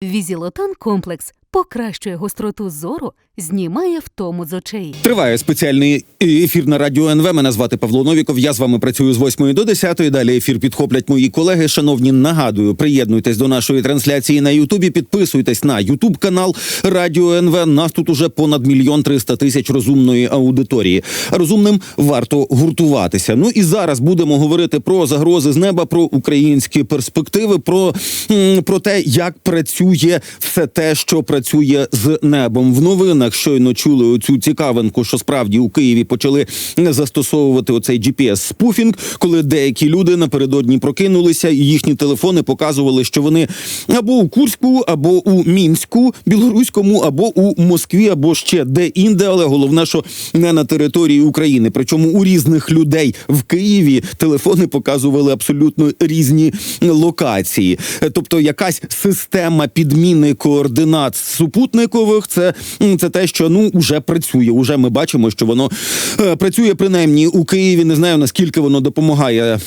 Візілотон комплекс покращує гостроту зору, знімає втому з очей. Триває спеціальний ефір на Радіо НВ. Мене звати Павло Новіков. Я з вами працюю з 8 до 10. Далі ефір підхоплять мої колеги. Шановні, нагадую, приєднуйтесь до нашої трансляції на Ютубі. Підписуйтесь на Ютуб-канал Радіо НВ. Нас тут уже понад 1 300 000 розумної аудиторії. Розумним варто гуртуватися. Ну і зараз будемо говорити про загрози з неба, про українські перспективи, про те, як працює все те, що працює з небом. В новинах щойно чули оцю цікавинку, що справді у Києві почали застосовувати оцей GPS-спуфінг, коли деякі люди напередодні прокинулися і їхні телефони показували, що вони або у Курську, або у Мінську, білоруському, або у Москві, або ще де-інде, але головне, що не на території України. Причому у різних людей в Києві телефони показували абсолютно різні локації. Тобто якась система підміни координат супутникових, це те, що уже працює. Уже ми бачимо, що воно працює принаймні у Києві. Не знаю, наскільки воно допомагає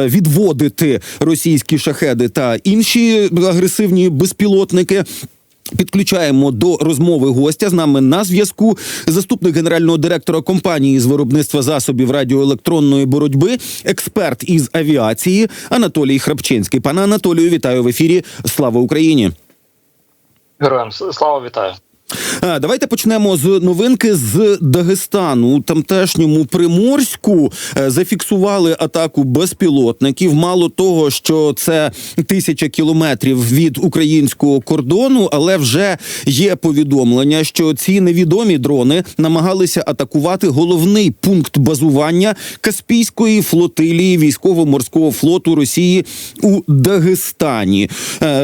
відводити російські шахеди та інші агресивні безпілотники. Підключаємо до розмови гостя. З нами на зв'язку заступник генерального директора компанії з виробництва засобів радіоелектронної боротьби, експерт із авіації Анатолій Храпчинський. Пане Анатолію, вітаю в ефірі. Слава Україні! Героям слава, вітаю. Давайте почнемо з новинки з Дагестану. У тамтешньому Приморську зафіксували атаку безпілотників. Мало того, що це 1000 кілометрів від українського кордону, але вже є повідомлення, що ці невідомі дрони намагалися атакувати головний пункт базування Каспійської флотилії військово-морського флоту Росії у Дагестані.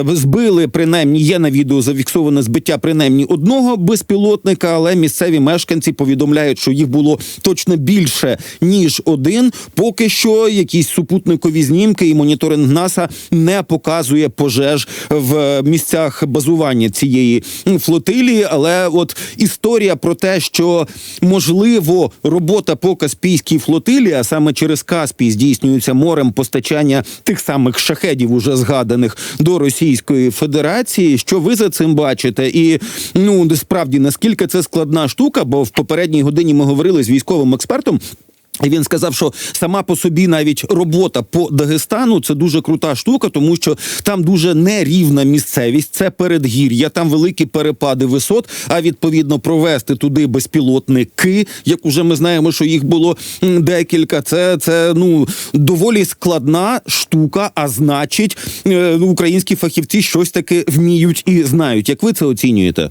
Збили, принаймні, є на відео зафіксоване збиття принаймні одного безпілотника, але місцеві мешканці повідомляють, що їх було точно більше, ніж один. Поки що якісь супутникові знімки і моніторинг НАСА не показує пожеж в місцях базування цієї флотилії, але от історія про те, що можливо робота по Каспійській флотилії, а саме через Каспій здійснюється морем постачання тих самих шахедів, уже згаданих, до Російської Федерації. Що ви за цим бачите? І, справді, наскільки це складна штука, бо в попередній годині ми говорили з військовим експертом, і він сказав, що сама по собі навіть робота по Дагестану – це дуже крута штука, тому що там дуже нерівна місцевість, це передгір'я, там великі перепади висот, а відповідно провести туди безпілотники, як уже ми знаємо, що їх було декілька, це доволі складна штука, а значить, українські фахівці щось таки вміють і знають. Як ви це оцінюєте?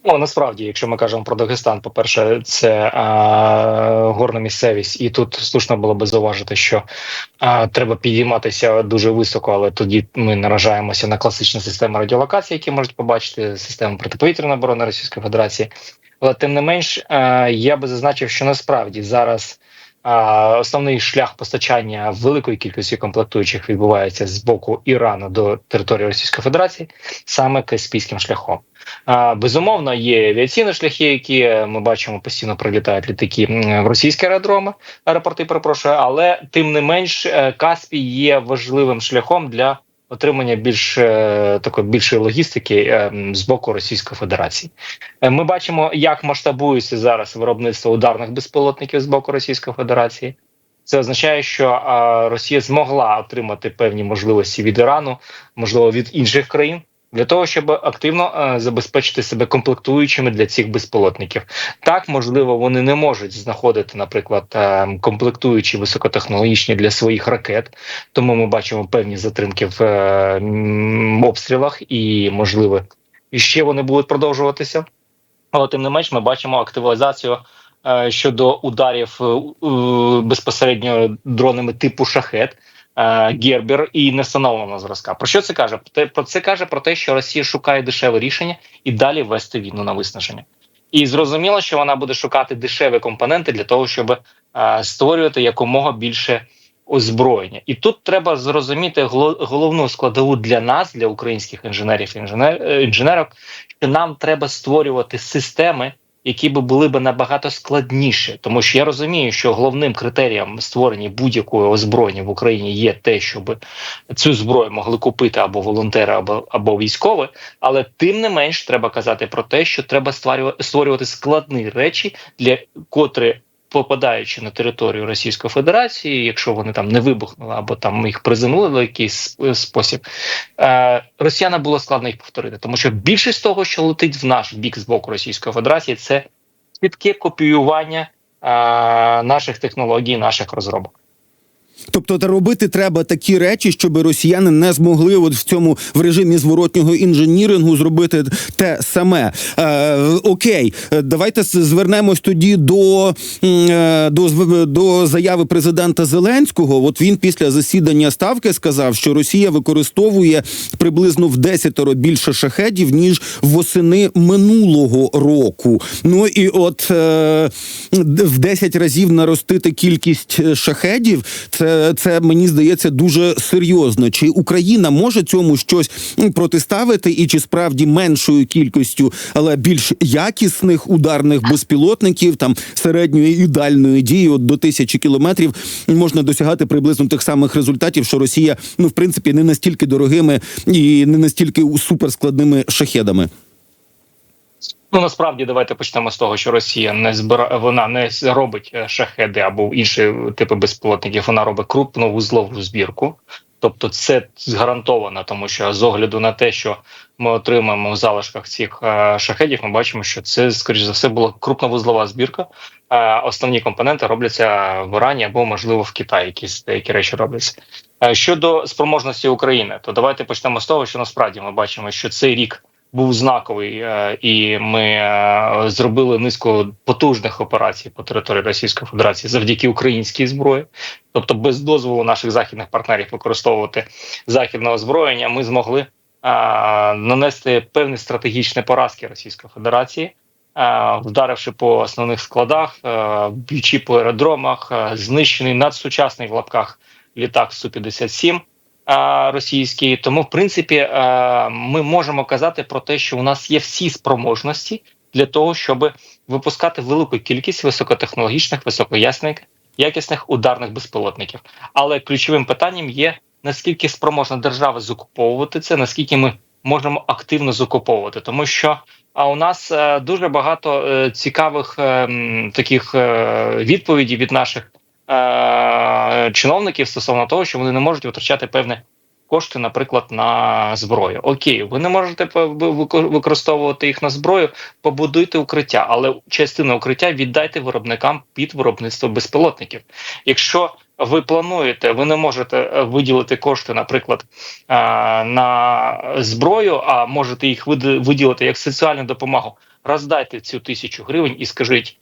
Насправді, якщо ми кажемо про Дагестан, по-перше, це горна місцевість, і тут слушно було би зауважити, що треба підійматися дуже високо, але тоді ми наражаємося на класичні системи радіолокації, які можуть побачити, систему протиповітряної оборони Російської Федерації. Але тим не менш, я би зазначив, що насправді зараз основний шлях постачання великої кількості комплектуючих відбувається з боку Ірану до території Російської Федерації саме Каспійським шляхом. Безумовно, є авіаційні шляхи, які ми бачимо, постійно прилітають літаки в російські аеропорти, але тим не менш Каспій є важливим шляхом для отримання більшої логістики з боку Російської Федерації. Ми бачимо, як масштабується зараз виробництво ударних безпілотників з боку Російської Федерації. Це означає, що Росія змогла отримати певні можливості від Ірану, можливо, від інших країн, для того, щоб активно забезпечити себе комплектуючими для цих безпілотників. Так, можливо, вони не можуть знаходити, наприклад, комплектуючі високотехнологічні для своїх ракет, тому ми бачимо певні затримки в обстрілах і, можливо, ще вони будуть продовжуватися. Але тим не менш, ми бачимо активізацію щодо ударів безпосередньо дронами типу «Шахед», Гербер і невстановленого зразка. Про що це каже? Це каже про те, що Росія шукає дешеве рішення і далі вести війну на виснаження. І зрозуміло, що вона буде шукати дешеві компоненти для того, щоб створювати якомога більше озброєння. І тут треба зрозуміти головну складову для нас, для українських інженерів і інженерок, що нам треба створювати системи, які були б набагато складніші. Тому що я розумію, що головним критерієм створення будь-якої озброєння в Україні є те, щоб цю зброю могли купити або волонтери, або військові, але тим не менш треба казати про те, що треба створювати складні речі, для котрі, попадаючи на територію Російської Федерації, якщо вони там не вибухнули або там їх приземлили в якийсь спосіб, росіянам було складно їх повторити. Тому що більшість того, що летить в наш бік з боку Російської Федерації, це чітке копіювання наших технологій, наших розробок. Тобто робити треба такі речі, щоб росіяни не змогли от в режимі зворотнього інженірингу зробити те саме. Окей, давайте звернемось тоді до заяви президента Зеленського. От він після засідання Ставки сказав, що Росія використовує приблизно в 10 більше шахедів, ніж восени минулого року. Ну і от в 10 разів наростити кількість шахедів – це, мені здається, дуже серйозно. Чи Україна може цьому щось протиставити, і чи справді меншою кількістю, але більш якісних ударних безпілотників, там середньої і дальної дії, от до 1000 кілометрів, можна досягати приблизно тих самих результатів, що Росія, в принципі, не настільки дорогими і не настільки суперскладними шахедами? Насправді, давайте почнемо з того, що Росія вона не робить шахеди або інші типи безпілотників, вона робить крупну вузлову збірку. Тобто це гарантовано, тому що з огляду на те, що ми отримаємо в залишках цих шахедів, ми бачимо, що це, скоріш за все, була крупна вузлова збірка. Основні компоненти робляться в Ірані або, можливо, в Китаї, якісь деякі речі робляться. Щодо спроможності України, то давайте почнемо з того, що насправді ми бачимо, що цей рік був знаковий, і ми зробили низку потужних операцій по території Російської Федерації завдяки українській зброї. Тобто без дозволу наших західних партнерів використовувати західне озброєння ми змогли нанести певні стратегічні поразки Російської Федерації, вдаривши по основних складах, б'ючи по аеродромах, знищений надсучасний в лапках літак Су-57 російський. Тому, в принципі, ми можемо казати про те, що у нас є всі спроможності для того, щоб випускати велику кількість високотехнологічних, високоякісних ударних безпілотників. Але ключовим питанням є, наскільки спроможна держава закуповувати це, наскільки ми можемо активно закуповувати. Тому що у нас дуже багато цікавих таких відповідей від наших чиновників стосовно того, що вони не можуть витрачати певні кошти, наприклад, на зброю. Окей, ви не можете використовувати їх на зброю, побудуйте укриття, але частину укриття віддайте виробникам під виробництво безпілотників. Якщо ви плануєте, ви не можете виділити кошти, наприклад, на зброю, а можете їх виділити як соціальну допомогу, роздайте цю 1000 гривень і скажіть: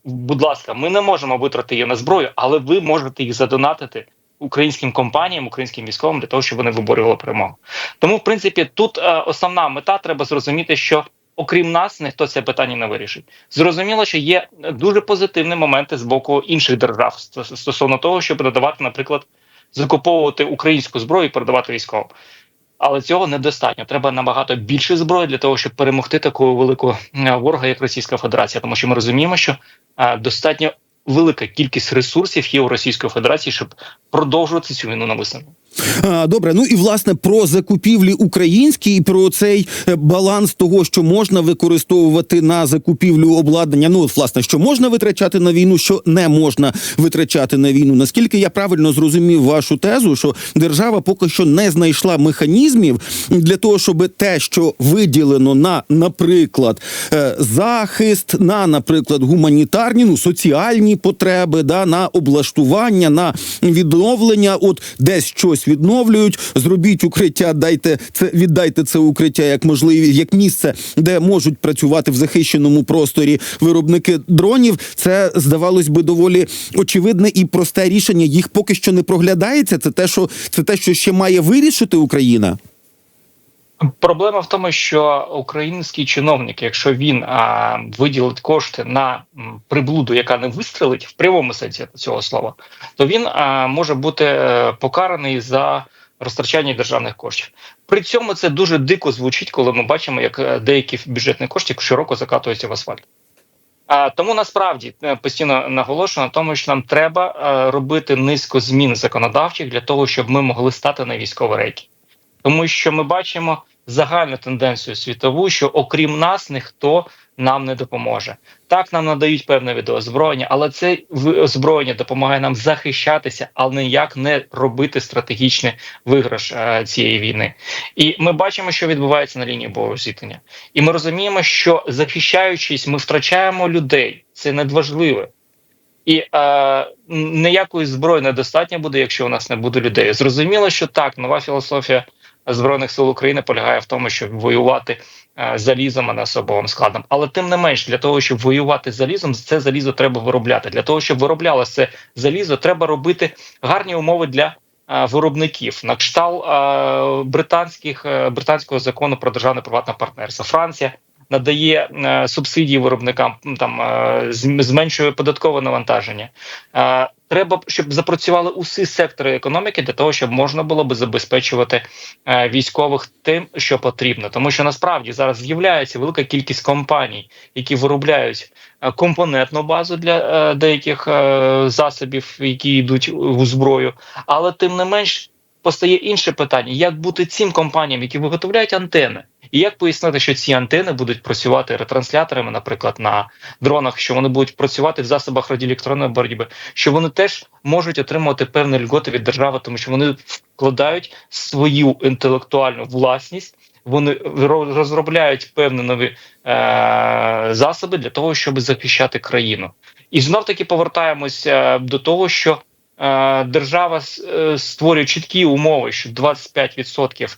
будь ласка, ми не можемо витратити її на зброю, але ви можете їх задонатити українським компаніям, українським військовим для того, щоб вони виборювали перемогу. Тому, в принципі, тут основна мета, треба зрозуміти, що окрім нас ніхто це питання не вирішить. Зрозуміло, що є дуже позитивні моменти з боку інших держав стосовно того, щоб надавати, наприклад, закуповувати українську зброю і передавати військовим. Але цього недостатньо. Треба набагато більше зброї для того, щоб перемогти такого великого ворога, як Російська Федерація. Тому що ми розуміємо, що достатньо велика кількість ресурсів є у Російської Федерації, щоб продовжувати цю війну навесну. Добре, ну і власне про закупівлі українські і про цей баланс того, що можна використовувати на закупівлю обладнання, ну власне, що можна витрачати на війну, що не можна витрачати на війну. Наскільки я правильно зрозумів вашу тезу, що держава поки що не знайшла механізмів для того, щоб те, що виділено на, наприклад, захист, на, наприклад, гуманітарні, соціальні потреби, на облаштування, на відновлення, от десь щось відновлюють, зробіть укриття, віддайте це укриття як місце, де можуть працювати в захищеному просторі виробники дронів. Це, здавалось би, доволі очевидне і просте рішення. Їх поки що не проглядається. Це те, що ще має вирішити Україна. Проблема в тому, що український чиновник, якщо він виділить кошти на приблуду, яка не вистрелить в прямому сенсі цього слова, то він може бути покараний за розтрачання державних коштів. При цьому це дуже дико звучить, коли ми бачимо, як деякі бюджетні кошти широко закатуються в асфальт. Тому насправді постійно наголошую на тому, що нам треба робити низку змін законодавчих для того, щоб ми могли стати на військові рейки. Тому що ми бачимо загальну тенденцію світову, що окрім нас ніхто нам не допоможе. Так, нам надають певне відеозброєння, але це озброєння допомагає нам захищатися, але ніяк не робити стратегічний виграш цієї війни. І ми бачимо, що відбувається на лінії бойового зіткнення. І ми розуміємо, що захищаючись, ми втрачаємо людей. Це надважливо. І ніякої зброї недостатньо буде, якщо у нас не буде людей. Зрозуміло, що так, нова філософія Збройних сил України полягає в тому, щоб воювати залізом, а не особовим складом. Але тим не менш, для того, щоб воювати залізом, це залізо треба виробляти. Для того, щоб вироблялося це залізо, треба робити гарні умови для виробників. На кшталт британського закону про державне приватне партнерство. Франція надає субсидії виробникам, зменшує податкове навантаження. Треба, щоб запрацювали усі сектори економіки для того, щоб можна було би забезпечувати військових тим, що потрібно. Тому що насправді зараз з'являється велика кількість компаній, які виробляють компонентну базу для деяких засобів, які йдуть у зброю. Але тим не менш постає інше питання: як бути цим компаніям, які виготовляють антени? І як пояснити, що ці антени будуть працювати ретрансляторами, наприклад, на дронах, що вони будуть працювати в засобах радіоелектронної боротьби, що вони теж можуть отримувати певні льготи від держави, тому що вони вкладають свою інтелектуальну власність, вони розробляють певні нові засоби для того, щоб захищати країну. І знов-таки повертаємося до того, що держава створює чіткі умови, що 25%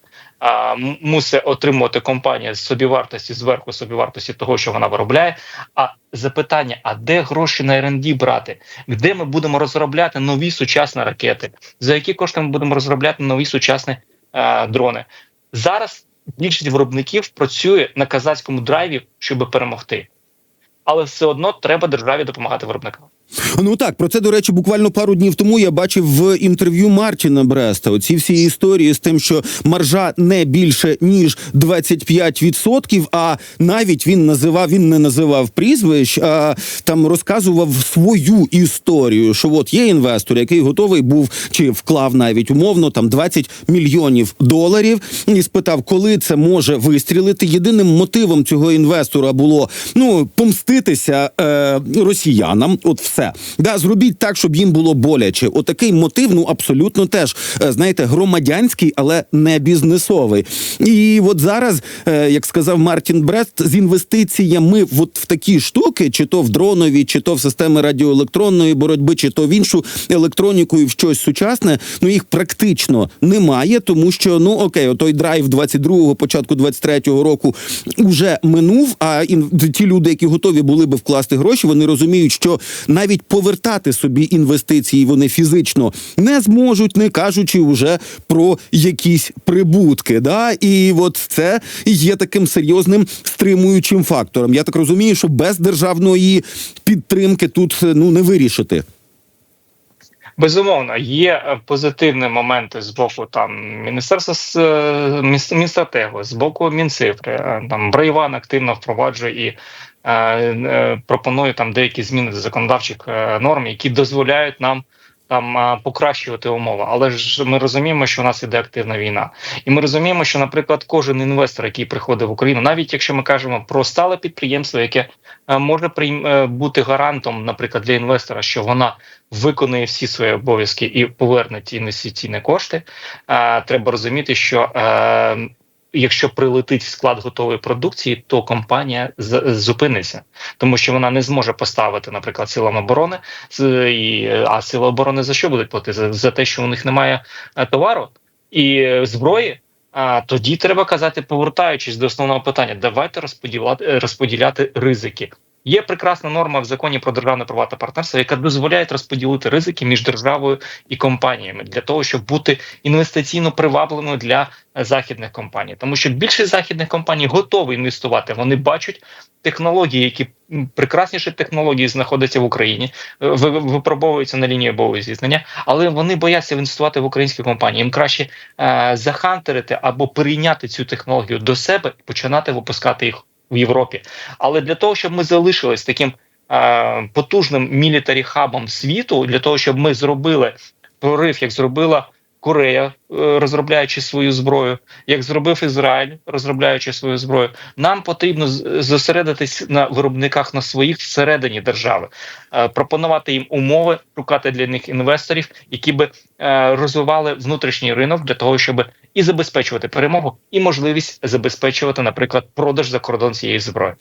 мусить отримувати компанія з собівартості, зверху собівартості того, що вона виробляє. А запитання, а де гроші на R&D брати? Де ми будемо розробляти нові сучасні ракети? За які кошти ми будемо розробляти нові сучасні дрони? Зараз більшість виробників працює на казацькому драйві, щоб перемогти. Але все одно треба державі допомагати виробникам. Ну так, про це, до речі, буквально пару днів тому я бачив в інтерв'ю Мартіна Бреста. Оці всі історії з тим, що маржа не більше, ніж 25%, а навіть він не називав прізвищ, а там розказував свою історію, що от є інвестор, який готовий був, чи вклав навіть умовно, там 20 мільйонів доларів, і спитав, коли це може вистрілити. Єдиним мотивом цього інвестора було, помститися росіянам, от все. Да, зробіть так, щоб їм було боляче. Отакий мотив, абсолютно теж, знаєте, громадянський, але не бізнесовий. І от зараз, як сказав Мартін Брест, з інвестиціями от в такі штуки, чи то в дронові, чи то в системи радіоелектронної боротьби, чи то в іншу електроніку і в щось сучасне, їх практично немає, тому що, отой драйв 22-го, початку 23-го року уже минув, а ті люди, які готові були би вкласти гроші, вони розуміють, що навіть повертати собі інвестиції вони фізично не зможуть, не кажучи вже про якісь прибутки. Да? І от це є таким серйозним стримуючим фактором. Я так розумію, що без державної підтримки тут не вирішити. Безумовно, є позитивні моменти з боку Міністерства Мінстратегу, з боку Мінцифри. Брайван активно впроваджує і пропонує деякі зміни до законодавчих норм, які дозволяють нам покращувати умови. Але ж ми розуміємо, що у нас іде активна війна. І ми розуміємо, що, наприклад, кожен інвестор, який приходить в Україну, навіть якщо ми кажемо про стале підприємство, яке може бути гарантом, наприклад, для інвестора, що вона виконує всі свої обов'язки і поверне ті інвестиційні кошти, треба розуміти, що якщо прилетить в склад готової продукції, то компанія зупиниться. Тому що вона не зможе поставити, наприклад, силам оборони, а сили оборони за що будуть платити? За те, що у них немає товару і зброї? Тоді треба казати, повертаючись до основного питання, давайте розподіляти ризики. Є прекрасна норма в законі про державне приватне партнерство, яка дозволяє розподілити ризики між державою і компаніями для того, щоб бути інвестиційно привабливими для західних компаній. Тому що більшість західних компаній готові інвестувати. Вони бачать технології, які прекрасніші технології знаходяться в Україні, випробовуються на лінії бойового зіткнення, але вони бояться інвестувати в українські компанії. Їм краще захантерити або перейняти цю технологію до себе і починати випускати їх в Європі. Але для того, щоб ми залишились таким потужним мілітарі-хабом світу для того, щоб ми зробили прорив, як зробила Корея, розробляючи свою зброю, як зробив Ізраїль, розробляючи свою зброю. Нам потрібно зосередитись на виробниках на своїх всередині держави, пропонувати їм умови, шукати для них інвесторів, які би розвивали внутрішній ринок для того, щоб і забезпечувати перемогу, і можливість забезпечувати, наприклад, продаж за кордон цієї зброї.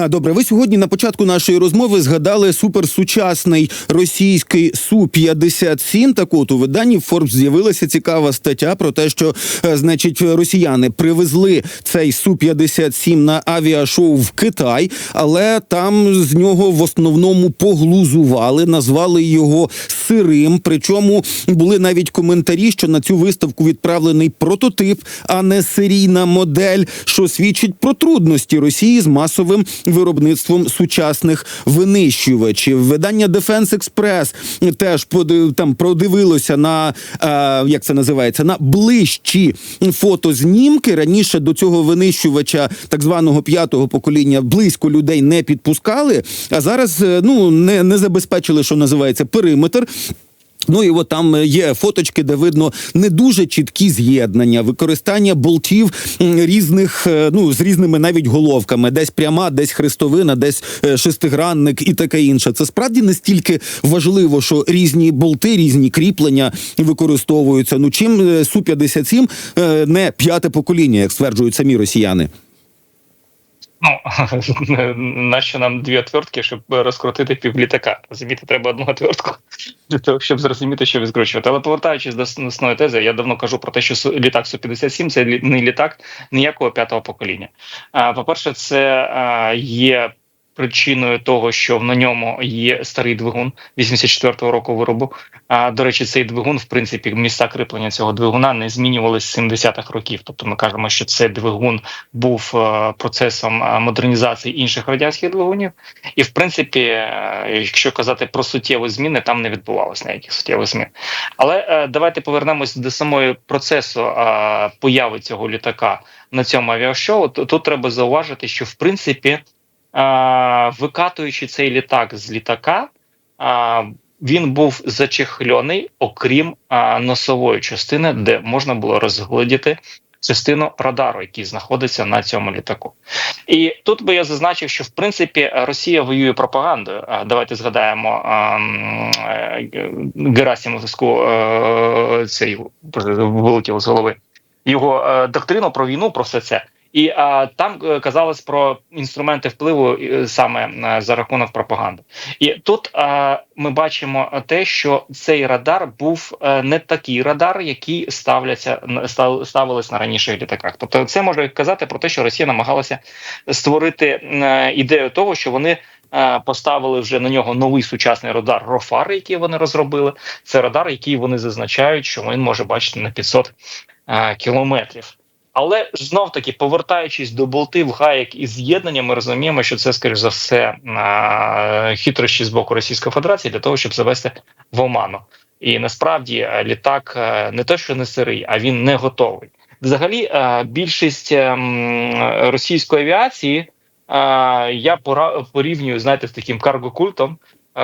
Добре, ви сьогодні на початку нашої розмови згадали суперсучасний російський Су-57. Так от, у виданні Forbes з'явилася цікава стаття про те, що, значить, росіяни привезли цей Су-57 на авіашоу в Китай, але там з нього в основному поглузували, назвали його сирим, причому були навіть коментарі, що на цю виставку відправлений прототип, а не серійна модель, що свідчить про трудності Росії з масовим виробництвом сучасних винищувачів. Видання Defense Express теж там продивилося на, як це називається, на ближчі фотознімки. Раніше до цього винищувача так званого 5-го покоління близько людей не підпускали, а зараз, не забезпечили, що називається, периметр. Ну і от там є фоточки, де видно не дуже чіткі з'єднання, використання болтів різних, з різними навіть головками. Десь пряма, десь хрестовина, десь шестигранник і таке інше. Це справді настільки важливо, що різні болти, різні кріплення використовуються. Чим Су-57 не 5-те покоління, як стверджують самі росіяни? Нащо нам 2 отвертки, щоб розкрутити півлітака? Розумієте, треба 1 отвертку для того, щоб зрозуміти, що відкручувати. Але повертаючись до основної тези, я давно кажу про те, що літак Су-57 – це не літак ніякого 5-го покоління. По-перше, це є причиною того, що на ньому є старий двигун 84-го року виробу. До речі, цей двигун, в принципі, місця кріплення цього двигуна не змінювалися з 70-х років. Тобто ми кажемо, що цей двигун був процесом модернізації інших радянських двигунів. І, в принципі, якщо казати про суттєві зміни, там не відбувалося ніяких суттєвих змін. Але давайте повернемось до самого процесу появи цього літака на цьому авіашоу. Тут треба зауважити, що, в принципі, викатуючи цей літак з літака, він був зачехльоний, окрім носової частини, де можна було розгледіти частину радару, який знаходиться на цьому літаку. І тут би я зазначив, що в принципі Росія воює пропагандою. Давайте згадаємо Герасимовську, цей вилетіло з голови, його доктрину про війну, про все це. І там казалось про інструменти впливу саме за рахунок пропаганди. І тут ми бачимо те, що цей радар був не такий радар, який ставились на раніших літаках. Тобто це може казати про те, що Росія намагалася створити ідею того, що вони поставили вже на нього новий сучасний радар Рофар, який вони розробили. Це радар, який вони зазначають, що він може бачити на 500 кілометрів. Але знов-таки, повертаючись до болтів, гаєк і з'єднання, ми розуміємо, що це, скоріш за все, хитрощі з боку Російської Федерації для того, щоб завести в оману. І насправді літак не те, що не сирий, а він не готовий. Взагалі, більшість російської авіації я порівнюю, знаєте, з таким карго-культом,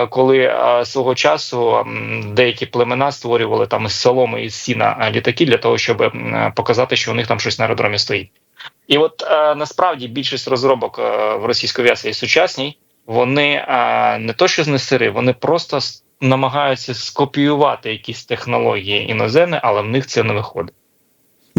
коли свого часу деякі племена створювали там із соломи, із сіна літаки для того, щоб показати, що у них там щось на аеродромі стоїть. І от насправді більшість розробок в російській авіації сучасній, вони не то що не сири, вони просто намагаються скопіювати якісь технології іноземні, але в них це не виходить.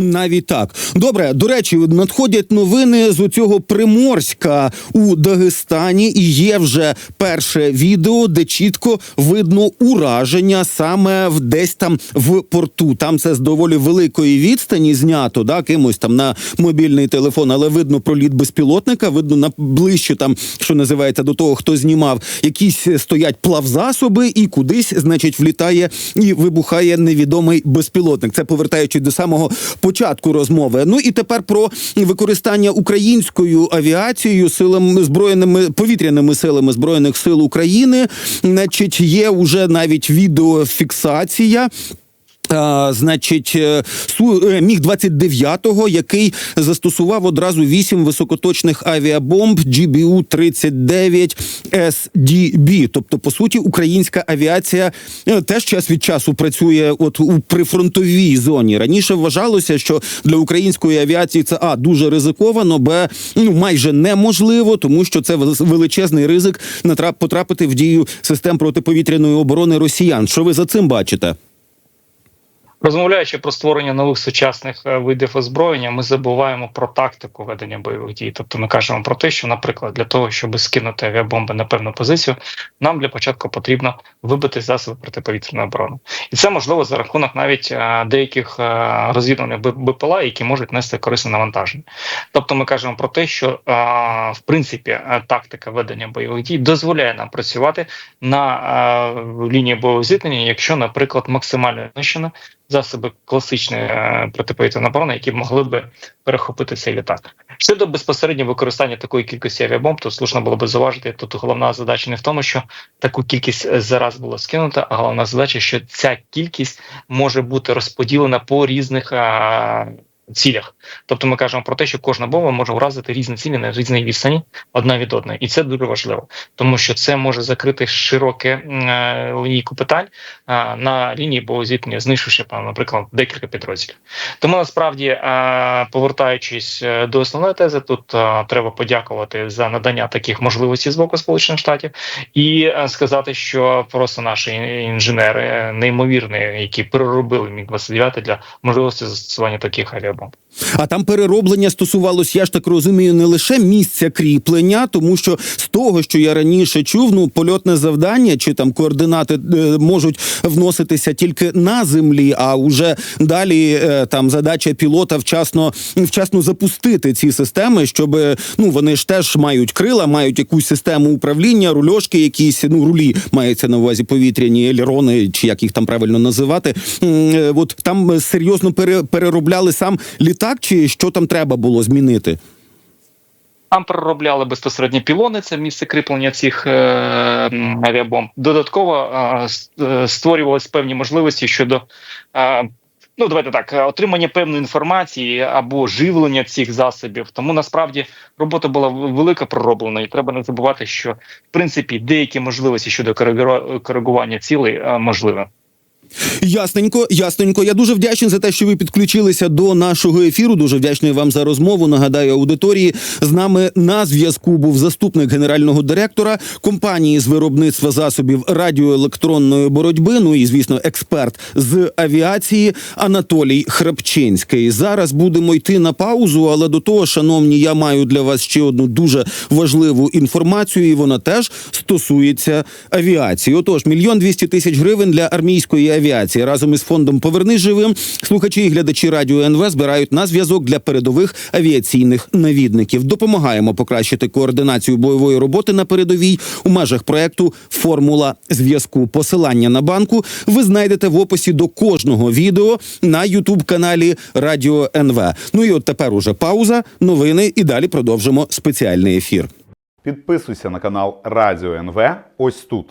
Навіть так. Добре, до речі, надходять новини з оцього Приморська у Дагестані, і є вже перше відео, де чітко видно ураження саме десь там в порту. Там це з доволі великої відстані знято, да, кимось там на мобільний телефон, але видно проліт безпілотника, видно ближче там, що називається, до того, хто знімав, якісь стоять плавзасоби і кудись, значить, влітає і вибухає невідомий безпілотник. Це повертаючись до самого початку розмови. Ну і тепер про використання українською авіацією повітряними силами Збройних сил України. Значить, є уже навіть відеофіксація значить, Міг-29, який застосував одразу 8 високоточних авіабомб GBU-39 SDB. Тобто, по суті, українська авіація теж час від часу працює от у прифронтовій зоні. Раніше вважалося, що для української авіації це дуже ризиковано, майже неможливо, тому що це величезний ризик потрапити в дію систем протиповітряної оборони росіян. Що ви за цим бачите? Розмовляючи про створення нових сучасних видів озброєння, ми забуваємо про тактику ведення бойових дій. Тобто ми кажемо про те, що, наприклад, для того, щоб скинути авіабомби на певну позицію, нам для початку потрібно вибити засоби протиповітряної оборони. І це можливо за рахунок навіть деяких розвідувальних БПЛА, які можуть нести корисне навантаження. Тобто ми кажемо про те, що в принципі тактика ведення бойових дій дозволяє нам працювати на лінії бойового зіткнення, якщо, наприклад, максимально знищено засоби класичної протиповітряної оборони, які могли би перехопити цей літак. Щодо безпосередньо використання такої кількості авіабомб, то слушно було би зауважити, тут головна задача не в тому, що таку кількість зараз було скинуто, а головна задача, що ця кількість може бути розподілена по різних цілях. Тобто ми кажемо про те, що кожна бомба може вразити різні цілі на різній відстані одна від одної. І це дуже важливо, тому що це може закрити широке лінійку питань на лінії бойового зіткнення, знищивши, наприклад, декілька підрозділів. Тому насправді, повертаючись до основної тези, тут треба подякувати за надання таких можливостей з боку Сполучених Штатів і сказати, що просто наші інженери неймовірні, які переробили Міг-29 для можливості застосування таких авіабомб. А там перероблення стосувалось, я ж так розумію, не лише місця кріплення, тому що з того, що я раніше чув, польотне завдання чи там координати можуть вноситися тільки на землі, а вже далі там задача пілота вчасно запустити ці системи, щоб, вони ж теж мають крила, мають якусь систему управління, рульошки якісь, рулі, мається на увазі повітряні елерони, чи як їх там правильно називати. От там серйозно переробляли сам літак, чи що там треба було змінити? Там переробляли безпосередньо пілони, це місце кріплення цих авіабомб. Додатково створювалися певні можливості щодо давайте так, отримання певної інформації або живлення цих засобів. Тому насправді робота була велика пророблена, і треба не забувати, що в принципі деякі можливості щодо коригування цілей можливі. Ясненько. Я дуже вдячний за те, що ви підключилися до нашого ефіру. Дуже вдячний вам за розмову. Нагадаю аудиторії, з нами на зв'язку був заступник генерального директора компанії з виробництва засобів радіоелектронної боротьби, і, звісно, експерт з авіації Анатолій Храпчинський. Зараз будемо йти на паузу, але до того, шановні, я маю для вас ще одну дуже важливу інформацію, і вона теж стосується авіації. Отож, 1 200 000 гривень для армійської авіації разом із фондом «Повернись живим» слухачі і глядачі Радіо НВ збирають на зв'язок для передових авіаційних навідників. Допомагаємо покращити координацію бойової роботи на передовій у межах проекту «Формула зв'язку». Посилання на банку ви знайдете в описі до кожного відео на YouTube-каналі Радіо НВ. І от тепер уже пауза, новини і далі продовжимо спеціальний ефір. Підписуйся на канал Радіо НВ ось тут.